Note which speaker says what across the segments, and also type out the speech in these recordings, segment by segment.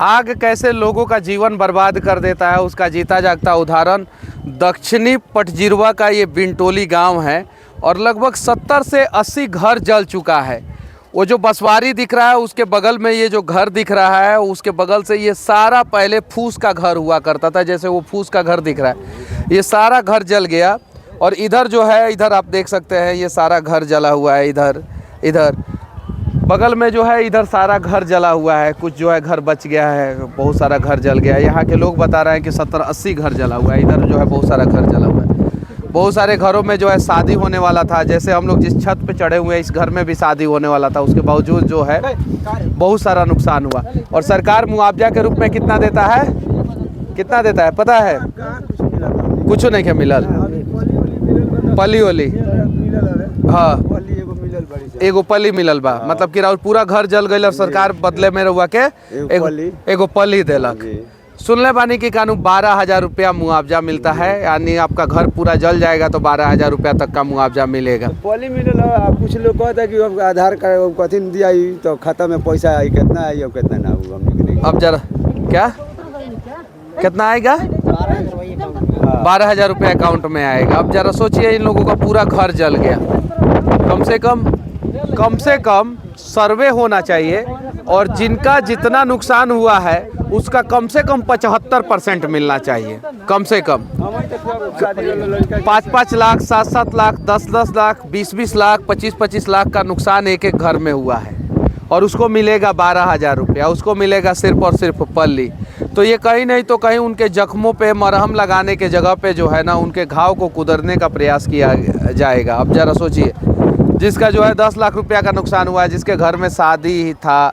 Speaker 1: आग कैसे लोगों का जीवन बर्बाद कर देता है उसका जीता जागता उदाहरण दक्षिणी पटजिरवा का ये बिनटोली गांव है और लगभग 70 से 80 घर जल चुका है। वो जो बसवारी दिख रहा है उसके बगल में ये जो घर दिख रहा है उसके बगल से ये सारा पहले फूस का घर हुआ करता था, जैसे वो फूस का घर दिख रहा है ये सारा घर जल गया। और इधर जो है इधर आप देख सकते हैं ये सारा घर जला हुआ है। इधर बगल में जो है इधर सारा घर जला हुआ है, कुछ जो है घर बच गया है, बहुत सारा घर जल गया है। यहाँ के लोग बता रहे हैं कि 70-80 घर जला हुआ है। इधर जो है बहुत सारा घर जला हुआ है। बहुत सारे घरों में जो है शादी होने वाला था, जैसे हम लोग जिस छत पे चढ़े हुए हैं इस घर में भी शादी होने वाला था, उसके बावजूद जो है बहुत सारा नुकसान हुआ। और सरकार मुआवजा के रूप में कितना देता है, कितना देता है पता है? कुछ नहीं क्या मिलल, पली ओली, हाँ एगो पली मिलल बा, मतलब कि पूरा घर जल गई और सरकार बदले में रहुआ के एगो पली देलक। सुनले बानी कि कानून 12,000 रुपया मुआवजा मिलता है, यानी आपका घर पूरा जल जाएगा तो 12,000 रुपया तक का मुआवजा मिलेगा।
Speaker 2: पली मिलल। कुछ लोग कहता है कि आधार कार्ड कथी दिया तो खाता में पैसा आई, कितना आई और कितना ना हुआ।
Speaker 1: अब जरा क्या कितना आएगा? 12,000 रुपया अकाउंट में आएगा। अब जरा सोचिए इन लोगों का पूरा घर जल गया। कम से कम सर्वे होना चाहिए और जिनका जितना नुकसान हुआ है उसका कम से कम 75% मिलना चाहिए। कम से कम 5-5 लाख, 7-7 लाख, 10-10 लाख, 20-20 लाख, 25-25 लाख का नुकसान एक एक घर में हुआ है और उसको मिलेगा 12,000 रुपया, उसको मिलेगा सिर्फ और सिर्फ पल्ली। तो ये कहीं नहीं तो कहीं उनके जख्मों पे मरहम लगाने के जगह पे जो है ना उनके घाव को कुदरने का प्रयास किया जाएगा। अब जरा सोचिए जिसका जो है 10 लाख रुपया का नुकसान हुआ है, जिसके घर में शादी ही था,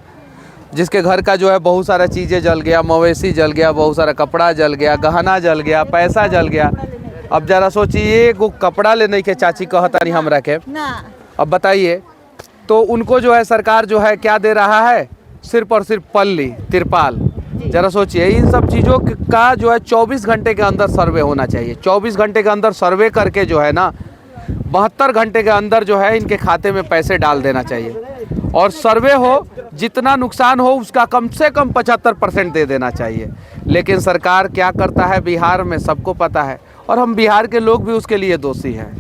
Speaker 1: जिसके घर का जो है बहुत सारा चीज़ें जल गया, मवेशी जल गया, बहुत सारा कपड़ा जल गया, गहना जल गया, पैसा जल गया। अब जरा सोचिए वो कपड़ा लेने के चाची कहता नहीं हमरा के, अब बताइए तो उनको जो है सरकार जो है क्या दे रहा है? सिर्फ और सिर्फ पल्ली, तिरपाल। जरा सोचिए इन सब चीज़ों का जो है 24 घंटे के अंदर सर्वे होना चाहिए। 24 घंटे के अंदर सर्वे करके जो है ना 72 घंटे के अंदर जो है इनके खाते में पैसे डाल देना चाहिए और सर्वे हो, जितना नुकसान हो उसका कम से कम 75% दे देना चाहिए। लेकिन सरकार क्या करता है बिहार में सबको पता है और हम बिहार के लोग भी उसके लिए दोषी हैं।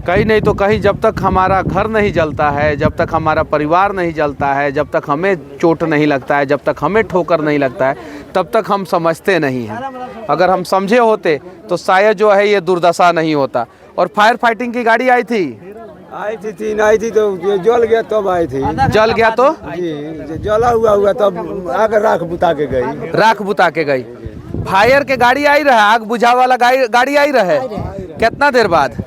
Speaker 1: कहीं नहीं तो कहीं जब तक हमारा घर नहीं जलता है, जब तक हमारा परिवार नहीं जलता है, जब तक हमें चोट नहीं लगता है, जब तक हमें ठोकर नहीं लगता है, तब तक हम समझते नहीं हैं। अगर हम समझे होते तो शायद जो है ये दुर्दशा नहीं होता। और फायर फाइटिंग की गाड़ी आई थी
Speaker 2: 3 आई थी तो ये जल गया तब आई थी।
Speaker 1: जल गया तो
Speaker 2: जी जला हुआ तब आग राख बुता के गई।
Speaker 1: राख बुता के गई। फायर के गाड़ी आई रहे, आग बुझा वाला गाड़ी आई रहे कितना देर बाद?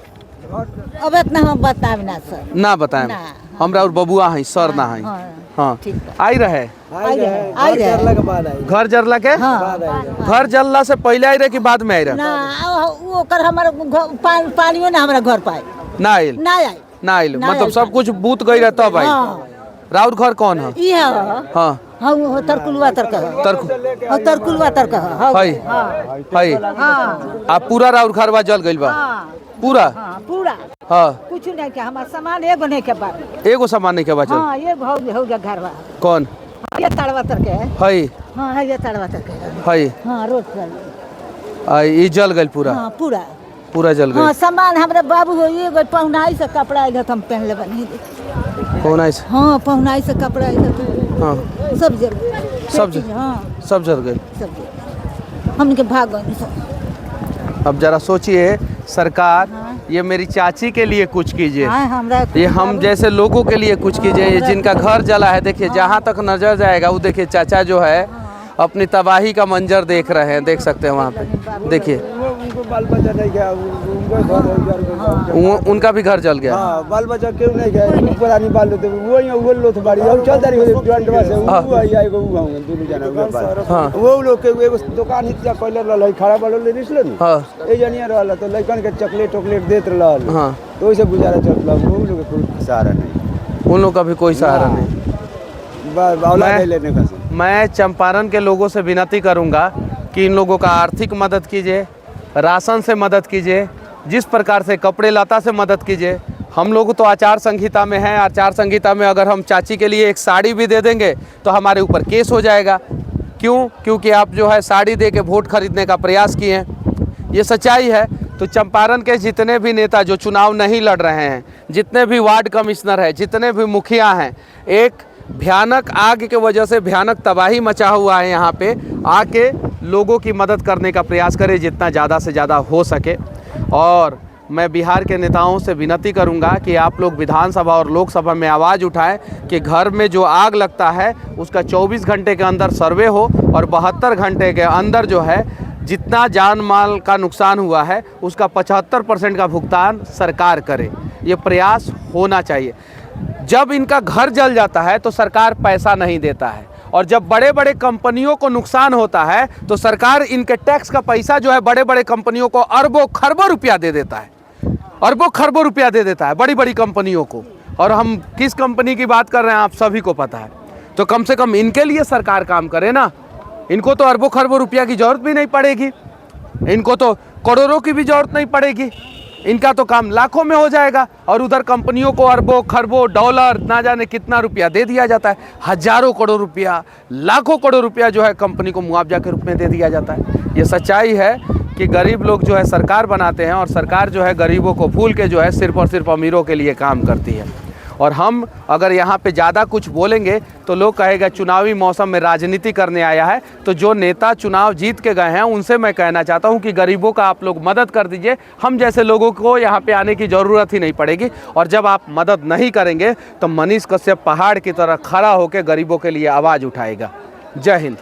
Speaker 3: अब इतना हम बताए ना सर,
Speaker 1: ना बताए हमरा और बबुआ है सर ना है। हाँ आई रहे, घर जरला के घर जलला से पहले आई रहे कि बाद में आई रहे?
Speaker 3: पानियो ना हमारा घर पाए
Speaker 1: ना आइल, ना आइल, मतलब सब कुछ बूत गई रहे तब आई। राउत घर कौन है? हाँ
Speaker 3: तरकुलवा
Speaker 1: आप पूरा राउत घरवा जल गइल बा? पूरा हाँ
Speaker 3: कुछ नहीं क्या हमारा सामान एगो नहीं के बाद,
Speaker 1: एगो सामान नहीं के बचल।
Speaker 3: हाँ ये हो गया घरवा।
Speaker 1: कौन?
Speaker 3: ये तड़वा तर के है। हाँ है ये तड़वा तर के है। हाँ रोड पर
Speaker 1: ये जल गइल पूरा?
Speaker 3: हाँ
Speaker 1: पूरा जल गइल।
Speaker 3: हाँ सामान हमारे बाबू हो ये पहुनाई से कपड़ा आइल हम पहन ले बनी।
Speaker 1: पहुनाई से?
Speaker 3: हाँ पहुनाई से कपड़ा आइल।
Speaker 1: हाँ
Speaker 3: सब जल गए। हाँ सब
Speaker 1: जल गए।
Speaker 3: हमके भाग गए।
Speaker 1: अब जरा सोचिए सरकार ये मेरी चाची के लिए कुछ कीजिए, ये हम जैसे लोगों के लिए कुछ कीजिए। ये जिनका घर जला है देखिए, जहाँ तक नजर जाएगा वो देखिए चाचा जो है अपनी तबाही का मंजर देख रहे हैं, देख सकते हैं वहाँ पे देखिए।
Speaker 2: बाल बच्चा नहीं गया,
Speaker 1: उनका भी घर जल गया।
Speaker 2: हाँ, बाल बच्चा क्यों नहीं गया? पुरानी बाल लेते वो लोथ बाड़ी हम चल दारी ट्वेंटवा से वो आई गो वो दोनों जना वो। हां वो लोग के एगो दुकान हित कइले रहल खराब वाला ले निसले न। हां ए जनिया रहल तो लइकन के चॉकलेट देत रहल। हां तो ओइसे गुजारा चलत वो लोग के कोई सहारा नहीं,
Speaker 1: उन लोग का भी कोई सहारा नहीं। मैं चंपारण के लोगों से विनती करूंगा कि इन लोगों का आर्थिक मदद कीजिए, राशन से मदद कीजिए, जिस प्रकार से कपड़े लता से मदद कीजिए, हम लोग तो आचार संहिता में हैं। आचार संहिता में अगर हम चाची के लिए एक साड़ी भी दे देंगे तो हमारे ऊपर केस हो जाएगा। क्यों? क्योंकि आप जो है साड़ी दे के वोट खरीदने का प्रयास किए हैं। ये सच्चाई है। तो चंपारण के जितने भी नेता जो चुनाव नहीं लड़ रहे हैं, जितने भी वार्ड कमिश्नर हैं, जितने भी मुखिया हैं, एक भयानक आग के वजह से भयानक तबाही मचा हुआ है यहाँ पे, आके लोगों की मदद करने का प्रयास करें जितना ज़्यादा से ज़्यादा हो सके। और मैं बिहार के नेताओं से विनती करूंगा कि आप लोग विधानसभा और लोकसभा में आवाज़ उठाएं कि घर में जो आग लगता है उसका 24 घंटे के अंदर सर्वे हो और 72 घंटे के अंदर जो है जितना जान माल का नुकसान हुआ है उसका 75% का भुगतान सरकार करे। ये प्रयास होना चाहिए। जब इनका घर जल जाता है तो सरकार पैसा नहीं देता है, और जब बड़े बड़े कंपनियों को नुकसान होता है तो सरकार इनके टैक्स का पैसा जो है बड़े बड़े कंपनियों को अरबों खरबों रुपया दे देता है। अरबों खरबों रुपया दे देता है बड़ी बड़ी कंपनियों को। और हम किस कंपनी की बात कर रहे हैं आप सभी को पता है। तो कम से कम इनके लिए सरकार काम करे ना। इनको तो अरबों खरबों रुपया की ज़रूरत भी नहीं पड़ेगी, इनको तो करोड़ों की भी ज़रूरत नहीं पड़ेगी। इनका तो काम लाखों में हो जाएगा, और उधर कंपनियों को अरबों खरबों डॉलर ना जाने कितना रुपया दे दिया जाता है। हजारों करोड़ रुपया, लाखों करोड़ रुपया जो है कंपनी को मुआवजा के रूप में दे दिया जाता है। ये सच्चाई है कि गरीब लोग जो है सरकार बनाते हैं, और सरकार जो है गरीबों को भूल के जो है सिर्फ और सिर्फ अमीरों के लिए काम करती है। और हम अगर यहाँ पे ज़्यादा कुछ बोलेंगे तो लोग कहेगा चुनावी मौसम में राजनीति करने आया है। तो जो नेता चुनाव जीत के गए हैं उनसे मैं कहना चाहता हूँ कि गरीबों का आप लोग मदद कर दीजिए। हम जैसे लोगों को यहाँ पे आने की ज़रूरत ही नहीं पड़ेगी। और जब आप मदद नहीं करेंगे तो मनीष कश्यप पहाड़ की तरह खड़ा होकर गरीबों के लिए आवाज़ उठाएगा। जय हिंद।